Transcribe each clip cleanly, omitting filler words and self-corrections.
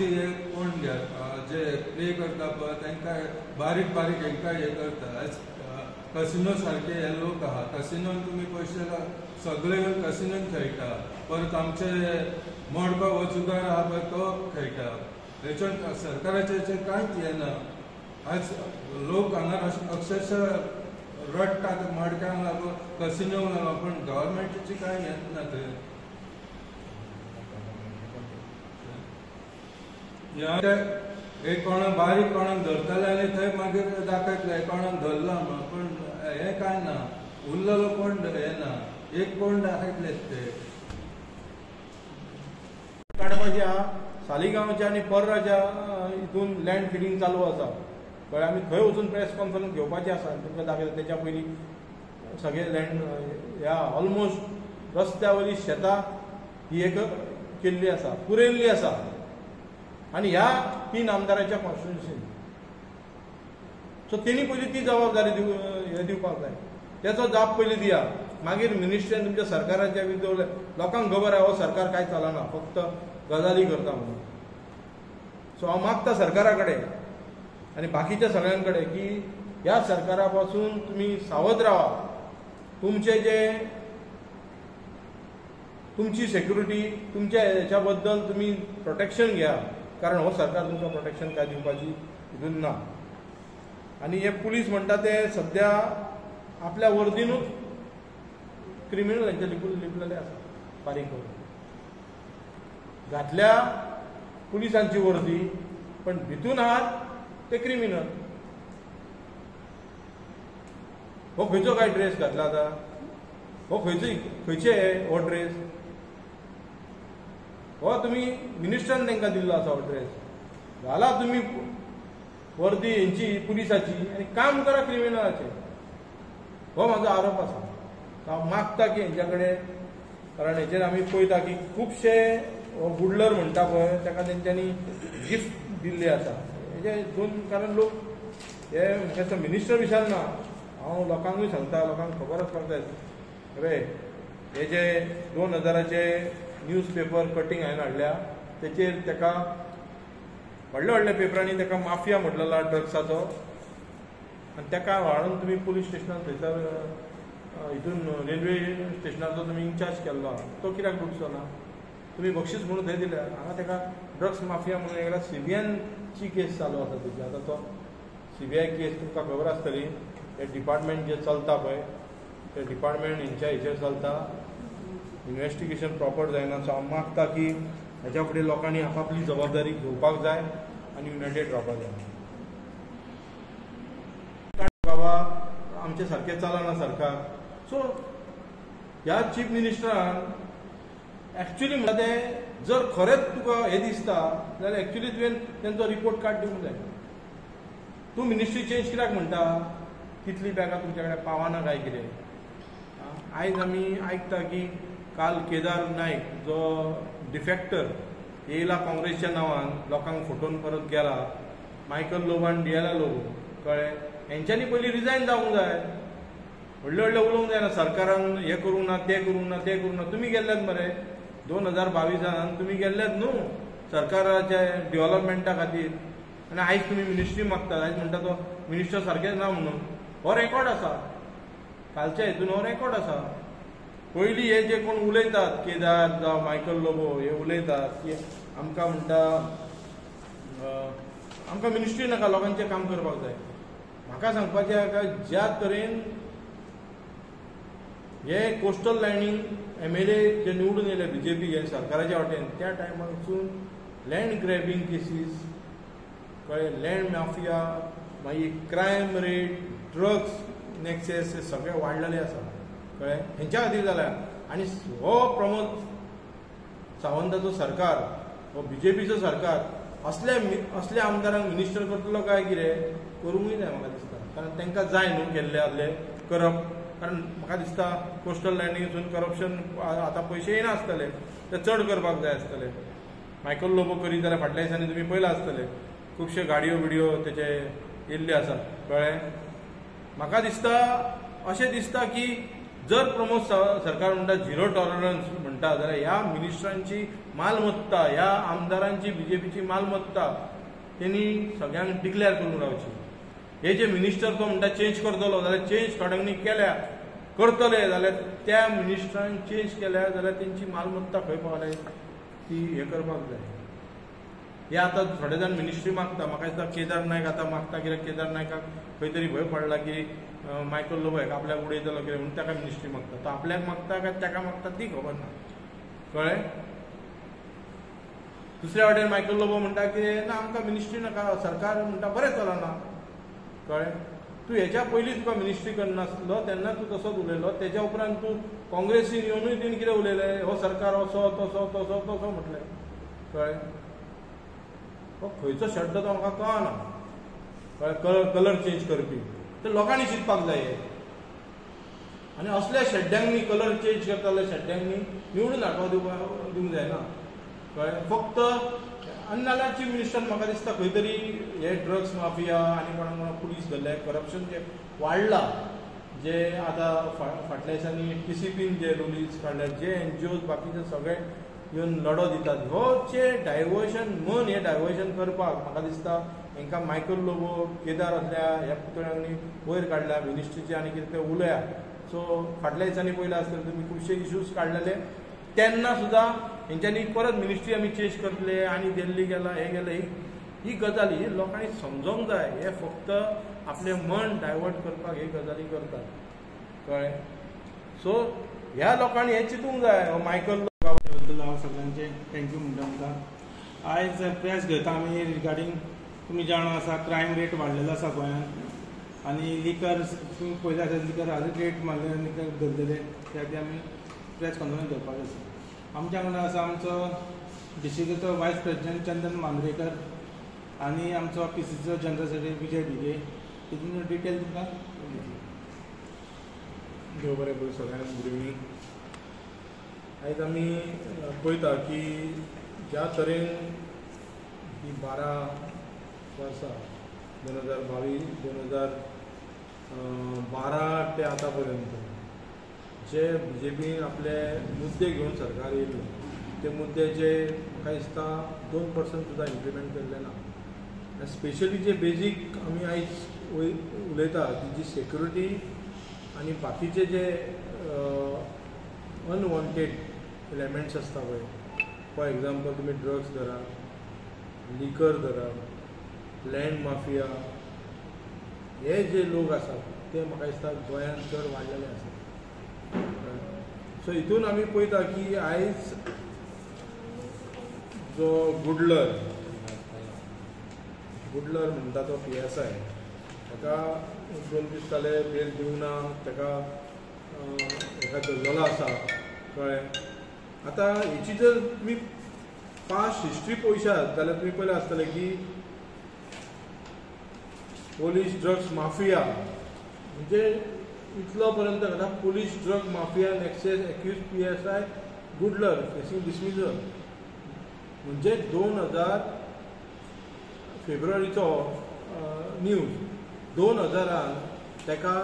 Housie कोण जे play करता पळय तांकां बारीक बारीक हांकां हे करता. कसिनो सारखे हे लोक आहा, कसिनोन तुमी पयशे सगळे कसिनोन खेळटा. परत आमचे मडगांव हो जुगार आहा पळय तो खेळटा. हेचेर सरकाराचे हेचेर कांयच येना. आज लोक हांगा अक्षरशः रडटात मडक्यांक लागून, कसिनोक लागून, पण गव्हर्मेंटाची कांय येत ना थंय. एक कोणाक बारीक कोणाक धरतले आनी थंय मागीर दाखयतले कोणाक धरला म्हणून, पण हे काय ना. उरलेलो कोण हे ना, एक कोण दाखयतलेच ते. काडपाचे आहा सालिगांवच्या आनी पर्राच्या हितून लँड फिलिंग चालू आसा कळ्ळें. आमी थंय वचून प्रेस कॉन्फरन्स घेवपाची आसा. तुमकां दाखयता तेच्या पयलीं सगळे लँड ह्या ऑलमोस्ट रस्त्या वयली शेतां ही एक केल्ली आसा, पुरयल्ली आसा. आनी ह्या 3 आमदाराच्या कॉन्स्टिट्युएन्सीन सो तेणी पयलीं ती जबाबदारी दिवपाक जाय. तेचो जाप पयलीं दिया. मागीर मिनिस्ट्रीन तुमच्या सरकाराच्या विरोध लोकांक खबर आहा हो सरकार कांय चलना, फक्त गजाली करता म्हणून. सो हांव मागता सरकारा कडेन आनी बाकीच्या सगळ्यां कडेन की ह्या सरकारा पासून तुमी सावध रावा. तुमची सेक्युरिटी तुमच्या हेच्या बद्दल तुमी प्रोटेक्शन घ्या, कारण हो सरकार तुमकां प्रोटेक्शन काय दिवपाची हितून ना. आनी हे पुलीस म्हणटा ते सध्या आपल्या वर्दीनूच क्रिमिनल हेंचे लिपलेले आसा बारीक करून. घातल्या पुलिसांची वर्दी पण भितून आहात ते क्रिमिनल. हो खंयचो काय ड्रेस घातला आतां, हो खंयचे हो ड्रेस, हो तुमी मिनिस्टरान तांकां दिल्लो आसा हो ड्रेस. घाला तुमी वर्दी हेंची पुलिसाची आनी काम करा क्रिमिनलाचें. हो म्हाजो आरोप आसा. हांव मागता की हेंच्या कडेन, कारण हेचेर आमी पळयता की खुबशे हो बुडलर म्हणटा पळय ताका तेंच्यांनी गिफ्ट दिल्ली आसा. हेजे हितून कारण लोक हे म्हाका मिनिस्टर विचारना, हांव लोकांकूय सांगता, लोकांक खबर आसपाक जाय. हे जे 2000चे न्यूज पेपर कटींग हांवें हाडल्या तेचेर ताका व्हडल्या व्हडल्या पेपरांनी ताका माफिया म्हटलेला ड्रग्साचो, आनी ताका व्हाडून तुमी पुलीस स्टेशनार थंयसर हितून रेल्वे स्टेशनाचो तुमी इन्चार्ज केल्लो. तो कित्याक डुडचो ना? तुमी बक्षीस म्हणून थंय दिल्या. हांगा ताका ड्रग्स माफिया म्हणून एकदा CBIची केस चालू आसा तेजी. आतां तो CBI केस तुमकां खबर आसतली. हे डिपार्टमेंट जे चलता पळय ते डिपार्टमेंट हेंच्या हेचेर चलता, इन्व्हेस्टिगेशन प्रॉपर जायना. सो हांव मागता की हेच्या फुडें लोकांनी आपापली जबाबदारी घेवपाक जाय आनी युनायटेड रावपाक जाय. बाबा आमचे सारकें चलना सरकार. सो ह्या चीफ मिनिस्टरान एक्चुअली म्हणटा ते जर खरेंच तुका हे दिसता जाल्यार एक्चुअली तुवें तेंचो रिपोर्ट कार्ड दिवंक जाय. तूं मिनिस्ट्री चेंज कित्याक म्हणटा? कितली बॅगां तुमच्या कडेन पावना काय कितें? आयज आमी आयकता की काल केदार नायक जो डिफेक्टर येयला काँग्रेसच्या नांवान लोकांक फटोवन परत गेला, मायकल लोबो आनी डिएला लोबो कळ्ळें. हेंच्यांनी पयलीं रिजायन जावंक जाय. व्हडले व्हडले उलोवंक जायना सरकारान हे करूंक ना ते करूंक ना ते करूंक ना. तुमी गेल्ल्यात मरे 2022 तुमी गेल्ल्यात न्हू सरकाराच्या डेव्हलपमेंटा खातीर, आनी आयज तुमी मिनिस्ट्री मागतात. आयज म्हणटा तो मिनिस्टर सारकेंच ना म्हणून. हो रेकॉर्ड आसा, कालच्या हितून हो रेकॉर्ड आसा. पयलीं हे जे कोण उलयतात केदार जावं मायकल लोबो हे उलयतात की आमकां म्हणटा आमकां मिनिस्ट्री नाका, लोकांचें काम करपाक जाय. म्हाका सांगपाचें आसा ज्या तरेन हे कोस्टल लायनीन MLA जे निवडून येयले BJP हे सरकाराच्या वाटेन त्या टायमारसून लँड ग्रॅबिंग केसीस कळ्ळें, लँड माफिया, मागीर क्रायम रेट, ड्रग्स नेक्सेस हे सगळे वाडलेले आसा कळ्ळें. हेंच्या खातीर जाल्यार आनी हो प्रमोद सावंताचो सरकार, हो BJPचो सरकार असल्या आमदारांक मिनिस्टर करतलो काय कितें करूंकय जाय म्हाका दिसता. कारण तांकां जाय न्हू केल्ले आसले करप. कारण म्हाका दिसता कोस्टल लायनीसून करप्शन आतां पयशे येना आसतले ते चड करपाक जाय आसतले. मायकल लोबो करीत जाल्यार फाटल्या दिसांनी तुमी पळयलां आसतले खुबशे गाडयो बिडयो तेचे येयल्ले आसात कळ्ळें. म्हाका अशें दिसता की जर प्रमोद सरकार म्हणटा झिरो टॉलरन्स म्हणटा म्हणटा जाल्यार ह्या मिनिस्टरांची मालमत्ता, ह्या आमदारांची बीजेपीची मालमत्ता त्यांनी सगळ्यांक डिक्लेअर करून रावची. हे जे मिनिस्टर तो म्हणटा चेंज करतलो जाल्यार चेंज थोड्यांनी केल्या, करतले जाल्यार त्या मिनिस्टरान चेंज केल्या जाल्यार तेंची मालमत्ता खंय पावल्या ती हे करपाक जाय. हे आतां थोडे जाण मिनिस्ट्री मागता. म्हाका दिसता केदार नायक आतां मागता, कित्याक केदार नायकाक खंय तरी भंय पडला की मायकल लोबो हेका आपल्याक उडयतलो कितें म्हणून ताका मिनिस्ट्री मागता. तो आपल्याक मागता काय ताका मागता ती खबर ना. कळ्ळें? दुसऱ्या वाटेन मायकल लोबो म्हणटा की ना आमकां मिनिस्ट्री नाका, सरकार म्हणटा बरें चलना. कळ्ळें? तूं हेच्या पयलीं तुका मिनिस्ट्री करनासलो तेन्ना तूं तसोच उलयलो. तेच्या उपरांत तूं काँग्रेसीन येवनूय तुवें कितें उलयलें, हो सरकार असो तसो तसो तसो म्हटलें. कळ्ळें? हो खंयचो शब्द तो म्हाका कळना. कळ्ळें? कलर चेंज करपी ते लोकांनी चिंतपाक जाय. आनी असल्या शेड्ड्यांनी कलर चेंज करताल्या शेड्ड्यांनी निवडून हाडपाक दिवंक जायना. कळ्ळें? फक्त आनी नाल्यार चीफ मिनिस्टर म्हाका दिसता खंय तरी हे ड्रग्स माफिया आनी कोणाक पुलीस धरले, करप्शन जे वाडला, जे आतां फाटल्या दिसांनी TCPन जे रुलीज काडले, जे NGOs बाकीचे सगळे येवन लढो दितात, हो जे डायवर्शन मन हे डायवर्शन करपाक म्हाका दिसता हांकां मायकल लोबो, केदार असल्या ह्या पुतळ्यांनी वयर काडल्या मिनिस्ट्रीचे आनी कितें ते उलया. सो फाटल्या दिसांनी पयलें आसतना तुमी खुबशे इश्यूज काडलेले, तेन्ना सुद्दां हेंच्यांनी परत मिनिस्ट्री आमी चेंज करतले आनी दिल्ली गेला हे गेले. ही गजाली ही लोकांनी समजोंक जाय. हे फक्त आपलें मन डायवर्ट करपाक हे गजाली करतात. कळ्ळें? सो ह्या लोकांनी हे चिंतूंक जाय. मायकल बद्दल हांव सगळ्यांचे थँक्यू म्हणटा आमकां. आयज प्रेस घेता आमी रिगार्डींग तुमी जाणा आसा क्रायम रेट वाडलेलो आसा गोंयांत आनी लिकर तुमी पयलें आसा लिकर आजून रेट मारले लिकर धरलेले त्या खातीर आमी प्रेस कॉन्फरन्स घेवपाक आसा. आमच्या वांगडा आसा आमचो डिस्ट्रिक्टाचो वायस प्रेसिडेंट चंदन मांद्रेकर आनी आमचो PCCचो जनरल सेक्रेटरी विजय भिगे. तितून डिटेल तुमकां देव बरें करूं सगळ्यांक. Good evening. आयज आमी पळयता की ज्या तरेन ही 12 वर्सां 2022 2012 ते आतां पर्यंत जे BJPन आपले मुद्दे घेवन सरकार येयल्लो, ते मुद्द्याचे म्हाका दिसता 2% सुद्दां इम्प्लिमेंट केल्ले ना. स्पेशली जे बेजीक आमी आयज उलयता ती जी सेक्युरिटी आनी बाकीचे जे अनवॉन्टेड एलिमेंट्स आसता पळय, फॉर एग्जाम्पल तुमी ड्रग्स धरा, लिकर धरा, लँड माफिया, हे जे लोक आसात ते म्हाका दिसता गोंयांत चड वाडलेले आसात. सो हितून आमी पळयता की आयज जो गुडलर म्हणटा तो PSI, ताका 2 दीस जाले बेल दिवंक ना, ताका धरलेलो आसा. कळ्ळें? आतां हेची जर तुमी पास्ट हिस्ट्री पळयशात जाल्यार तुमी पयलें आसतलें की पोलीस ड्रग्स माफिया म्हणजे इतलो पर्यंत घडटा. Police drug mafia nexus accused PSI गुडलर फेसिंग डिसमिसल. म्हणजे 2000 फेब्रुवारीचो न्यूज 2000 ताका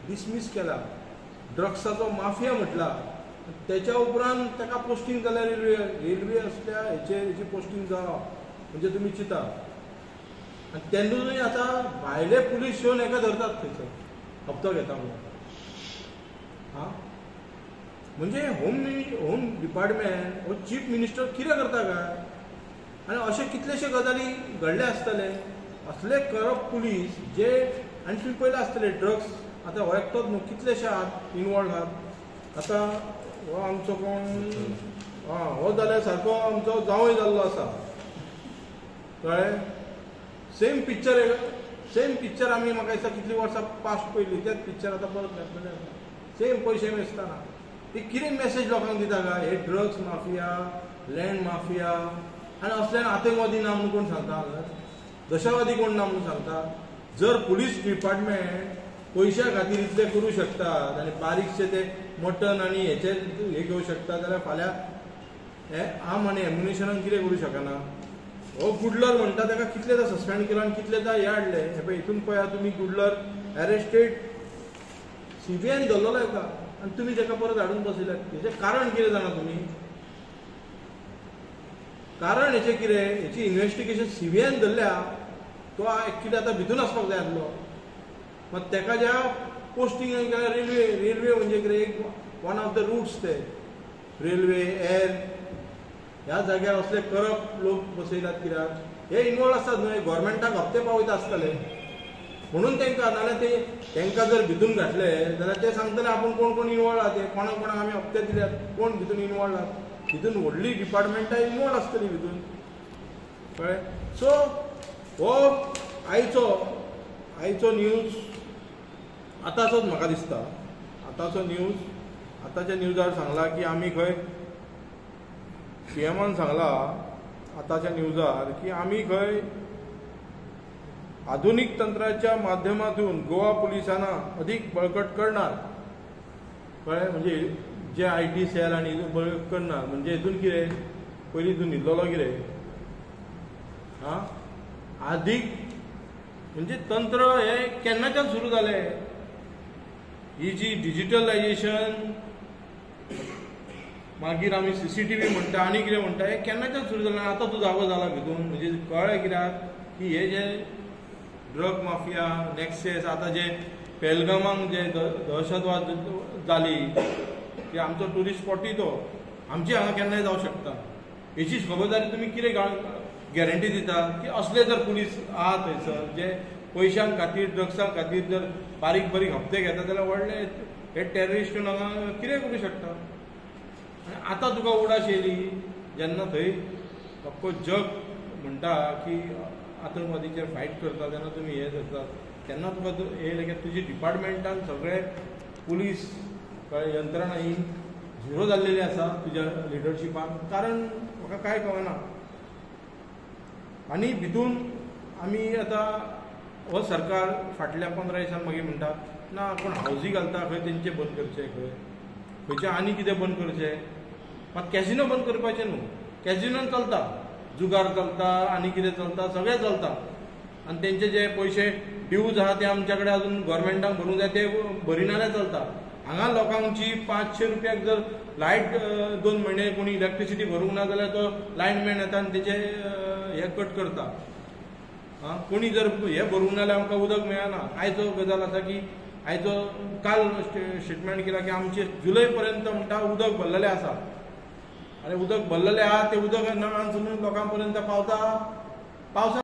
डिसमीस केला, ड्रग्साचो माफिया म्हटला. त्याच्या उपरांत ताका पोस्टींग जाल्या रेल्वे असल्या हेची पोस्टींग जावं म्हणजे तुमी चिंता. आनी तेन्नूय आतां भायले पुलीस येवन हेका धरतात थंयसर हप्तो घेता म्हणून. हां, म्हणजे होम डिपार्टमेंट हो चीफ मिनिस्टर कितें करता काय? आनी अशे कितलेशे गजाली घडले आसतले. असले करप्ट पुलीस जे आनी तुमी पयलें आसतले ड्रग्स आतां हो एकटोच न्हू, कितलेशे आहात इनवॉल्व आहात. आतां हो आमचो कोण हो जाल्यार सारको आमचो जावंय जाल्लो आसा. कळ्ळें? सेम पिक्चर आमी म्हाका दिसता कितलीं वर्सां पास्ट पयलीं तेच पिक्चर आतां परत घातलेलें आसा. सेम पयशे मेजताना ती कितें मॅसेज लोकांक दिता काय? हे ड्रग्स माफिया, लँड माफिया आनी असल्यान आतंकवादी ना म्हणून कोण सांगता? दहशतवादी कोण ना म्हणून सांगता? जर पुलीस डिपार्टमेंट पयशा खातीर इतले करूं शकतात आनी बारीकशे ते मटन आनी हेचे हे घेवं शकता जाल्यार फाल्यां हे आम आनी एम्युनिशनान कितें करूं शकना? हो गुडलर म्हणटा ताका कितलेदा सस्पेंड केलो आनी कितलेदा हे हाडले. हे पळय हितून पळया तुमी गुडलर एरेस्टेड CBIन धरलेलो हेका आनी तुमी ताका परत हाडून बसयल्यात. हेचें कारण कितें जाणा तुमी? कारण हेचें कितें? हेची इन्व्हेस्टिगेशन सीबीआयन धरल्या. तो एक्चुली आतां भितून आसपाक जाय आसलो. मात ताका ज्या पोस्टिंग केल्या रेल्वे म्हणजे कितें एक वन ऑफ द रूट्स ते रेल्वे एअर ह्या जाग्यार असले करप्ट लोक बसयल्यात. कित्याक हे इनवॉल्व आसतात न्हय, गव्हर्मेंटाक हप्ते पावयता आसतले म्हणून तांकां. नाल्यार ते तांकां जर भितून घातले जाल्यार ते सांगतले आपूण कोण कोण इनवॉल्व आहा ते, कोणाक कोणाक आमी हप्ते दिल्यात, कोण भितून इनवॉल्व आहा. भितून व्हडली डिपार्टमेंटां इनवॉल्व आसतली भितून, कळ्ळें. सो हो आयचो न्यूज आतांचोच म्हाका दिसता. आतांच्या न्यूजार सांगला की आमी खंय सीएमान सांगला आतांच्या न्यूजार की आमी खंय आधुनीक तंत्राच्या माध्यमातून गोवा पुलिसांना अधिक बळकट करणार. कळ्ळें. म्हणजे जे IT सेल आनी बळकट करणार म्हणजे हितून कितें पयलीं हितून न्हिदलोलो कितें अधिक म्हणजे तंत्र हे केन्नाच्यान सुरू जालें. ही जी डिजिटलायजेशन मागीर आमी CCTV म्हणटा आनी कितें म्हणटा हें केन्नाच्यान सुरू जालें. आतां तूं जागो जाला भितून. म्हणजे कळ्ळें कित्याक की हे जे ड्रग माफिया नॅक्सेस आतां जे पेलगामांक जे दहशतवाद जाली की आमचो ट्युरिस्ट स्पॉटूय तो आमचे हांगा केन्नाय जावं शकता. हेची खबरदारी तुमी कितें गॅरंटी दिता की असले जर पुलीस आहा थंयसर जे पयशांक खातीर ड्रग्सां खातीर जर बारीक बारीक हप्ते घेता जाल्यार व्हडले हे टेररिस्ट हांगा कितें करूं शकता. आनी आतां तुका उडाश येयली जेन्ना थंय अख्खो जग म्हणटा की आतंकवादीचेर फायट करता तेन्ना तुमी हे करतात तेन्ना तुका हे लेगीत तुजी डिपार्टमेंटान सगळे पुलीस यंत्रणा ही झिरो जाल्लेली आसा तुज्या लिडरशिपान. कारण म्हाका कांय कळना. आनी भितून आमी आतां हो सरकार फाटल्या 15 दिसान मागीर म्हणटा ना कोण हावजी घालता खंय तेंचे बंद करचे, खंयचे आनी कितें बंद करचें. मात कॅजिनो बंद करपाचें न्हू. कॅजिनोन चलता, जुगार चलता आनी कितें चलता सगळें चलता. आनी तेंचे जे पयशे ड्यूज आहा ते आमच्या कडेन अजून गव्हर्मेंटाक भरूंक जाय ते भरिना जाल्यार चलता. हांगा लोकांची 500 रुपयाक जर लायट 2 म्हयने कोणी इलेक्ट्रिसिटी भरूंक ना जाल्यार तो लायनमॅन येता आनी तेचे हे कट करता. कोणी जर हे भरूंक ना जाल्यार आमकां उदक मेळना. आयचो गजाल आसा की आयचो काल स्टेटमेंट केला की आमचे जुलय पर्यंत म्हणटा उदक भरलेलें आसा. आनी उदक भरलेलें आहा तें उदक नळांसून लोकां पर्यंत पावता.